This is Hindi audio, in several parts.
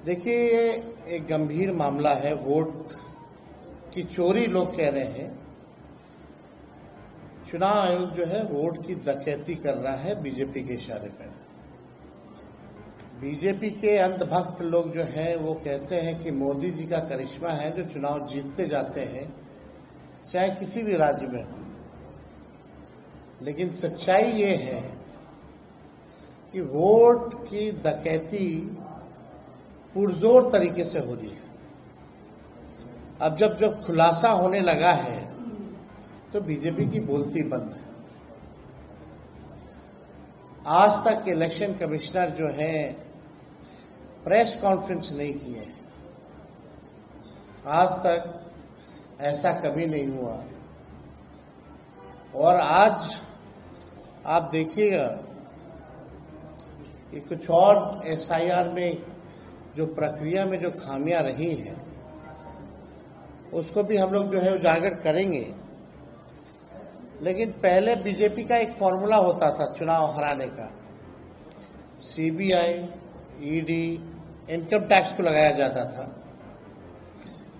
देखिए, ये एक गंभीर मामला है। वोट की चोरी लोग कह रहे हैं। चुनाव आयोग जो है वोट की डकैती कर रहा है बीजेपी के इशारे पर। बीजेपी के अंधभक्त लोग जो हैं वो कहते हैं कि मोदी जी का करिश्मा है जो चुनाव जीतते जाते हैं, चाहे किसी भी राज्य में हो। लेकिन सच्चाई ये है कि वोट की डकैती पुरजोर तरीके से हो रही है। अब जब खुलासा होने लगा है तो बीजेपी की बोलती बंद है। आज तक इलेक्शन कमिश्नर जो है प्रेस कॉन्फ्रेंस नहीं किए। आज तक ऐसा कभी नहीं हुआ। और आज आप देखिएगा कि कुछ और एसआईआर में जो प्रक्रिया में जो खामियां रही हैं उसको भी हम लोग जो है उजागर करेंगे। लेकिन पहले बीजेपी का एक फॉर्मूला होता था चुनाव हराने का। सीबीआई, ईडी, इनकम टैक्स को लगाया जाता था।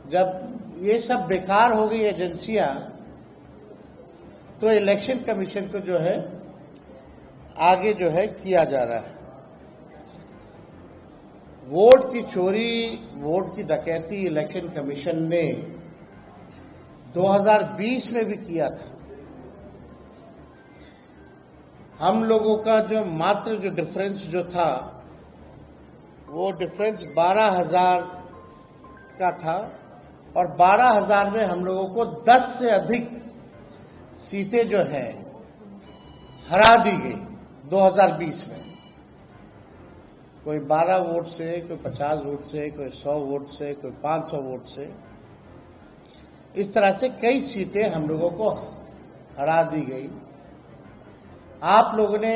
जब ये सब बेकार हो गई एजेंसियां तो इलेक्शन कमीशन को जो है आगे जो है किया जा रहा है। वोट की चोरी, वोट की डकैती इलेक्शन कमीशन ने 2020 में भी किया था। हम लोगों का जो मात्र जो डिफरेंस जो था वो डिफरेंस 12,000 का था और 12,000 में हम लोगों को 10 से अधिक सीटें जो हैं हरा दी गई 2020 में। कोई 12 वोट से, कोई 50 वोट से, कोई 100 वोट से, कोई 500 वोट से। इस तरह से कई सीटें हम लोगों को हरा दी गई। आप लोगों ने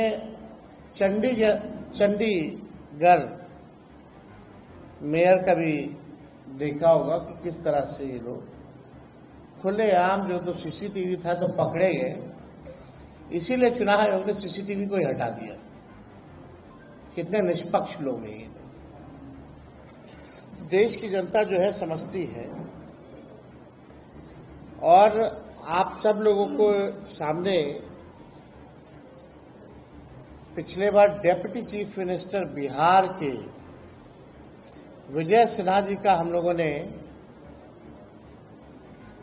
चंडीगढ़ मेयर का भी देखा होगा कि किस तरह से ये लोग खुलेआम, जो तो सीसीटीवी था तो पकड़े गए। इसीलिए चुनाव आयोग ने सीसीटीवी को ही हटा दिया। कितने निष्पक्ष लोग हैं ये। देश की जनता जो है समझती है। और आप सब लोगों को सामने पिछले बार डेप्यूटी चीफ मिनिस्टर बिहार के विजय सिन्हा जी का हम लोगों ने,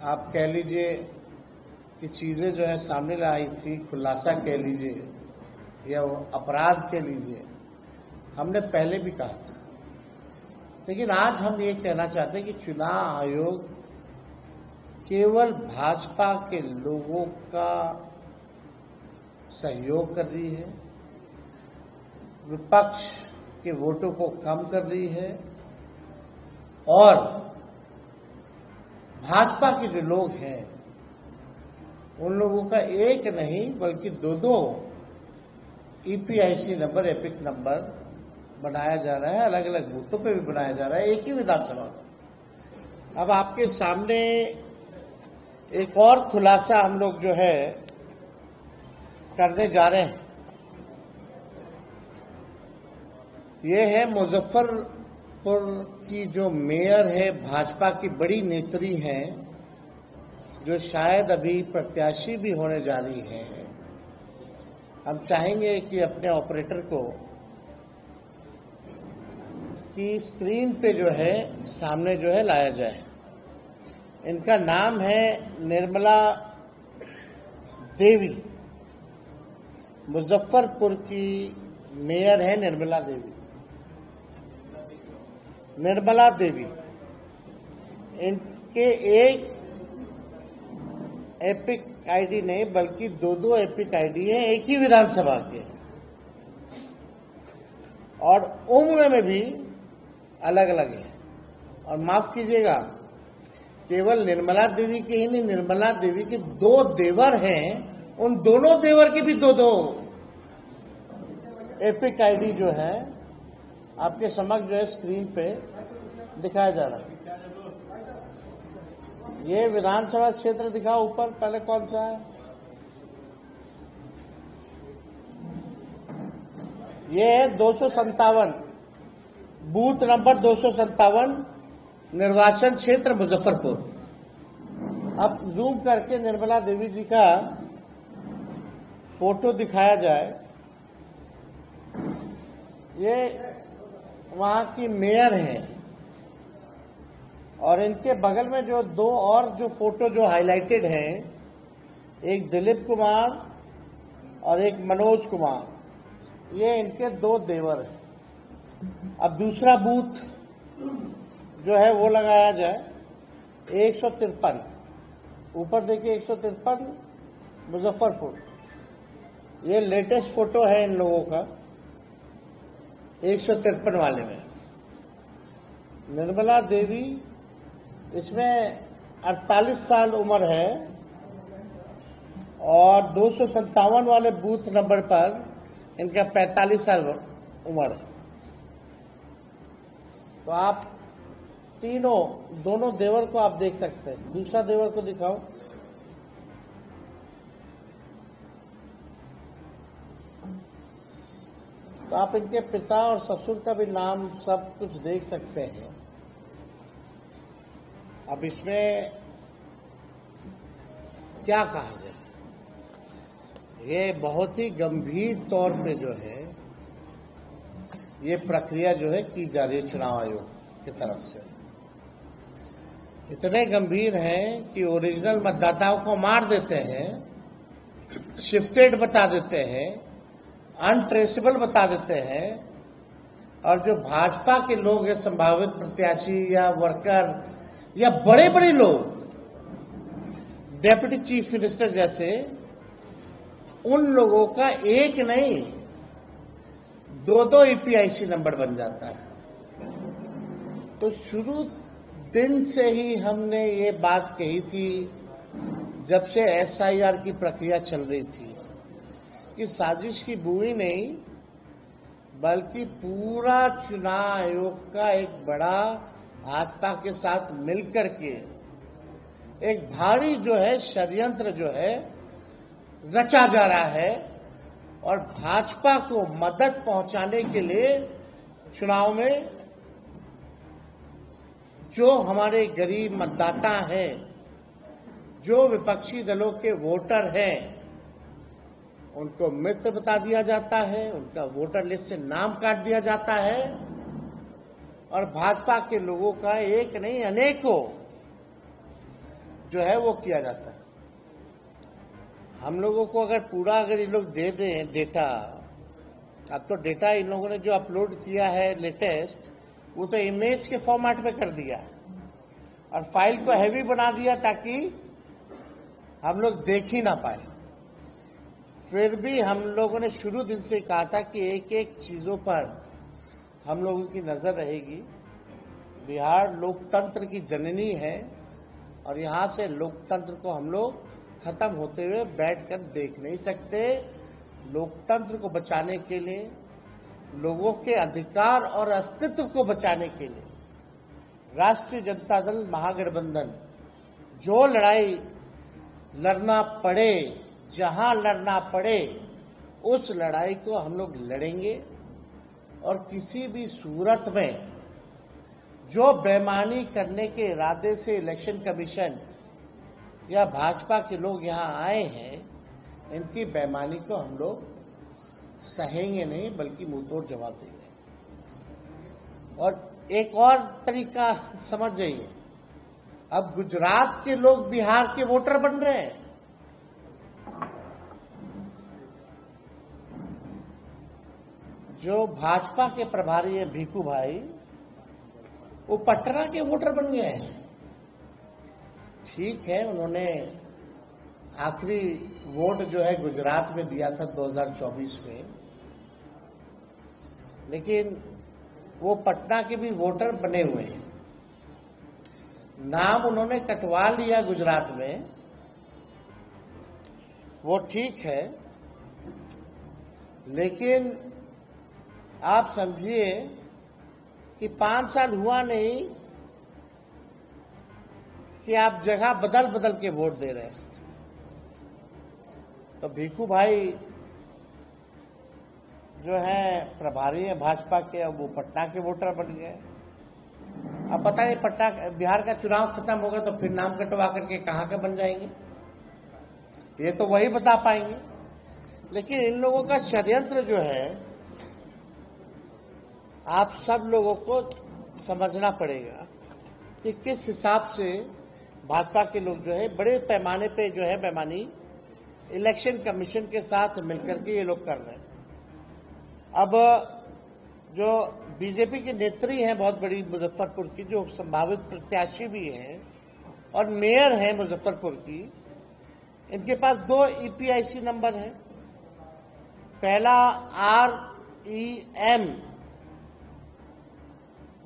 आप कह लीजिए कि चीजें जो है सामने लाई थी, खुलासा कह लीजिए या वो अपराध कह लीजिए, हमने पहले भी कहा था। लेकिन आज हम ये कहना चाहते हैं कि चुनाव आयोग केवल भाजपा के लोगों का सहयोग कर रही है, विपक्ष के वोटों को कम कर रही है और भाजपा के जो लोग हैं उन लोगों का एक नहीं बल्कि दो ईपीआईसी नंबर, एपिक नंबर बनाया जा रहा है। अलग अलग बूथों पे भी बनाया जा रहा है, एक ही विधानसभा में। अब आपके सामने एक और खुलासा हम लोग जो है करने जा रहे हैं। ये है मुजफ्फरपुर की जो मेयर है, भाजपा की बड़ी नेत्री हैं, जो शायद अभी प्रत्याशी भी होने जा रही हैं। हम चाहेंगे कि अपने ऑपरेटर को कि स्क्रीन पे जो है सामने जो है लाया जाए। इनका नाम है निर्मला देवी। मुजफ्फरपुर की मेयर है निर्मला देवी। निर्मला देवी, इनके एक एपिक आईडी नहीं बल्कि दो एपिक आईडी है, एक ही विधानसभा के। और उम्र में भी अलग अलग है। और माफ कीजिएगा, केवल निर्मला देवी के ही नहीं, निर्मला देवी के 2 देवर हैं। उन दोनों देवर के भी दो एपिक आईडी जो है आपके समक्ष जो है स्क्रीन पे दिखाया जा रहा है। ये विधानसभा क्षेत्र दिखाओ ऊपर, पहले कौन सा है? ये है 257। बूथ नंबर 257, निर्वाचन क्षेत्र मुजफ्फरपुर। अब जूम करके निर्मला देवी जी का फोटो दिखाया जाए। ये वहां की मेयर हैं और इनके बगल में जो दो और जो फोटो जो हाईलाइटेड हैं, एक दिलीप कुमार और एक मनोज कुमार, ये इनके दो देवर हैं। अब दूसरा बूथ जो है वो लगाया जाए 153, ऊपर देखिए 153 मुजफ्फरपुर। ये लेटेस्ट फोटो है इन लोगों का 153 वाले में। निर्मला देवी, इसमें 48 साल उम्र है और 257 वाले बूथ नंबर पर इनका 45 साल उम्र है। तो आप दोनों देवर को आप देख सकते हैं। दूसरा देवर को दिखाओ। तो आप इनके पिता और ससुर का भी नाम सब कुछ देख सकते हैं। अब इसमें क्या कहा जाए, ये बहुत ही गंभीर तौर पे जो है ये प्रक्रिया जो है की जा रही है चुनाव आयोग की तरफ से। इतने गंभीर हैं कि ओरिजिनल मतदाताओं को मार देते हैं, शिफ्टेड बता देते हैं, अनट्रेसेबल बता देते हैं, और जो भाजपा के लोग हैं, संभावित प्रत्याशी या वर्कर या बड़े बड़े लोग, डेप्यूटी चीफ मिनिस्टर जैसे, उन लोगों का एक नहीं 2-2 ईपीआईसी नंबर बन जाता है। तो शुरू दिन से ही हमने ये बात कही थी, जब से एसआईआर की प्रक्रिया चल रही थी, कि साजिश की बुई नहीं बल्कि पूरा चुनाव आयोग का एक बड़ा भाजपा के साथ मिलकर के एक भारी जो है षड्यंत्र जो है रचा जा रहा है और भाजपा को मदद पहुंचाने के लिए चुनाव में जो हमारे गरीब मतदाता हैं, जो विपक्षी दलों के वोटर हैं, उनको मित्र बता दिया जाता है, उनका वोटर लिस्ट से नाम काट दिया जाता है और भाजपा के लोगों का एक नहीं अनेकों जो है वो किया जाता है। हम लोगों को अगर ये लोग दे दें डेटा, अब तो डेटा इन लोगों ने जो अपलोड किया है लेटेस्ट, वो तो इमेज के फॉर्मेट में कर दिया और फाइल को हैवी बना दिया ताकि हम लोग देख ही ना पाए। फिर भी हम लोगों ने शुरू दिन से कहा था कि एक एक चीजों पर हम लोगों की नजर रहेगी। बिहार लोकतंत्र की जननी है और यहां से लोकतंत्र को हम लोग खत्म होते हुए बैठकर देख नहीं सकते। लोकतंत्र को बचाने के लिए, लोगों के अधिकार और अस्तित्व को बचाने के लिए राष्ट्रीय जनता दल महागठबंधन जो लड़ाई लड़ना पड़े, जहां लड़ना पड़े, उस लड़ाई को हम लोग लड़ेंगे और किसी भी सूरत में जो बेईमानी करने के इरादे से इलेक्शन कमीशन या भाजपा के लोग यहां आए हैं, इनकी बेईमानी को हम लोग सहेंगे नहीं बल्कि मुंहतोड़ जवाब देंगे। और एक और तरीका समझ जाइए, अब गुजरात के लोग बिहार के वोटर बन रहे हैं। जो भाजपा के प्रभारी है भीखू भाई, वो पटना के वोटर बन गए हैं। ठीक है, उन्होंने आखिरी वोट जो है गुजरात में दिया था 2024 में, लेकिन वो पटना के भी वोटर बने हुए हैं। नाम उन्होंने कटवा लिया गुजरात में, वो ठीक है, लेकिन आप समझिए कि 5 साल हुआ नहीं कि आप जगह बदल बदल के वोट दे रहे हैं। तो भीखू भाई जो है प्रभारी हैं भाजपा के, अब वो पटना के वोटर बन गए। अब पता नहीं पटना बिहार का चुनाव खत्म होगा तो फिर नाम कटवा करके कहाँ के बन जाएंगे, ये तो वही बता पाएंगे। लेकिन इन लोगों का षड्यंत्र जो है आप सब लोगों को समझना पड़ेगा कि किस हिसाब से भाजपा के लोग जो है बड़े पैमाने पे जो है बेईमानी इलेक्शन कमीशन के साथ मिलकर के ये लोग कर रहे हैं। अब जो बीजेपी की नेत्री हैं बहुत बड़ी मुजफ्फरपुर की, जो संभावित प्रत्याशी भी हैं और मेयर हैं मुजफ्फरपुर की, इनके पास 2 ईपीआईसी नंबर हैं। पहला REM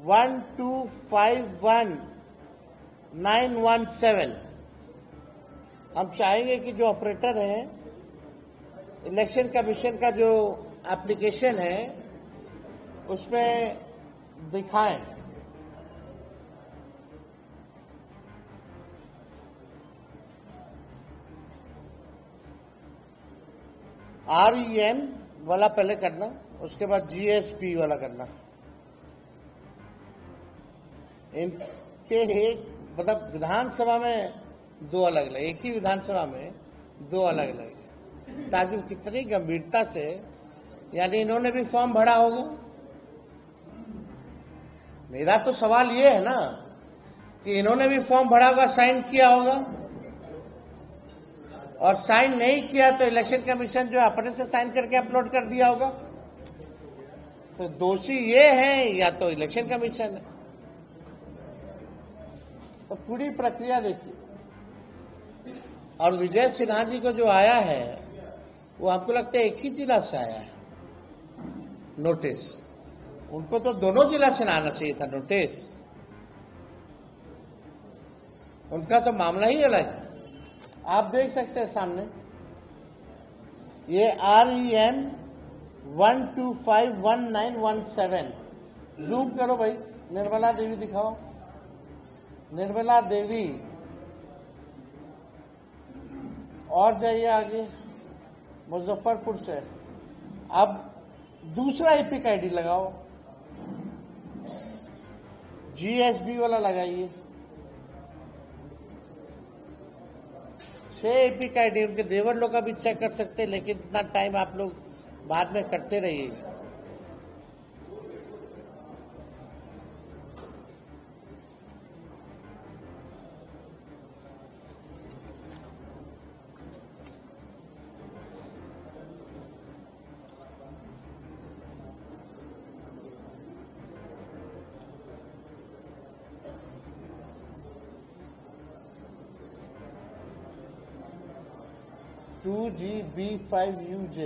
1251917। हम चाहेंगे कि जो ऑपरेटर है इलेक्शन कमीशन का जो एप्लीकेशन है उसमें दिखाएं। REM वाला पहले करना, उसके बाद GSP वाला करना। इनके एक मतलब विधानसभा में 2 अलग अलग, एक ही विधानसभा में 2 अलग अलग, ताकि कितनी गंभीरता से, यानी इन्होंने भी फॉर्म भरा होगा। मेरा तो सवाल ये है ना कि इन्होंने भी फॉर्म भरा होगा, साइन किया होगा, और साइन नहीं किया तो इलेक्शन कमीशन जो अपने से साइन करके अपलोड कर दिया होगा। तो दोषी ये हैं या तो इलेक्शन कमीशन है। तो पूरी प्रक्रिया देखिए। और विजय सिन्हा जी को जो आया है वो हमको लगता है एक ही जिला से आया है नोटिस। उनको तो दोनों जिला से आना चाहिए था नोटिस। उनका तो मामला ही अलग है। आप देख सकते हैं सामने, ये REM 1251917। जूम करो भाई, निर्मला देवी दिखाओ, निर्मला देवी, और जाइए आगे, मुजफ्फरपुर से। अब दूसरा एपिक आईडी लगाओ, GSB वाला लगाइए। 6 एपिक आईडी, उनके देवर लोग का भी चेक कर सकते हैं, लेकिन इतना टाइम आप लोग बाद में करते रहिए। GB5UJ।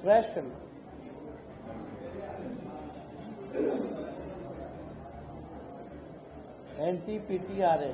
फ्लैश कर लो। NTPTRA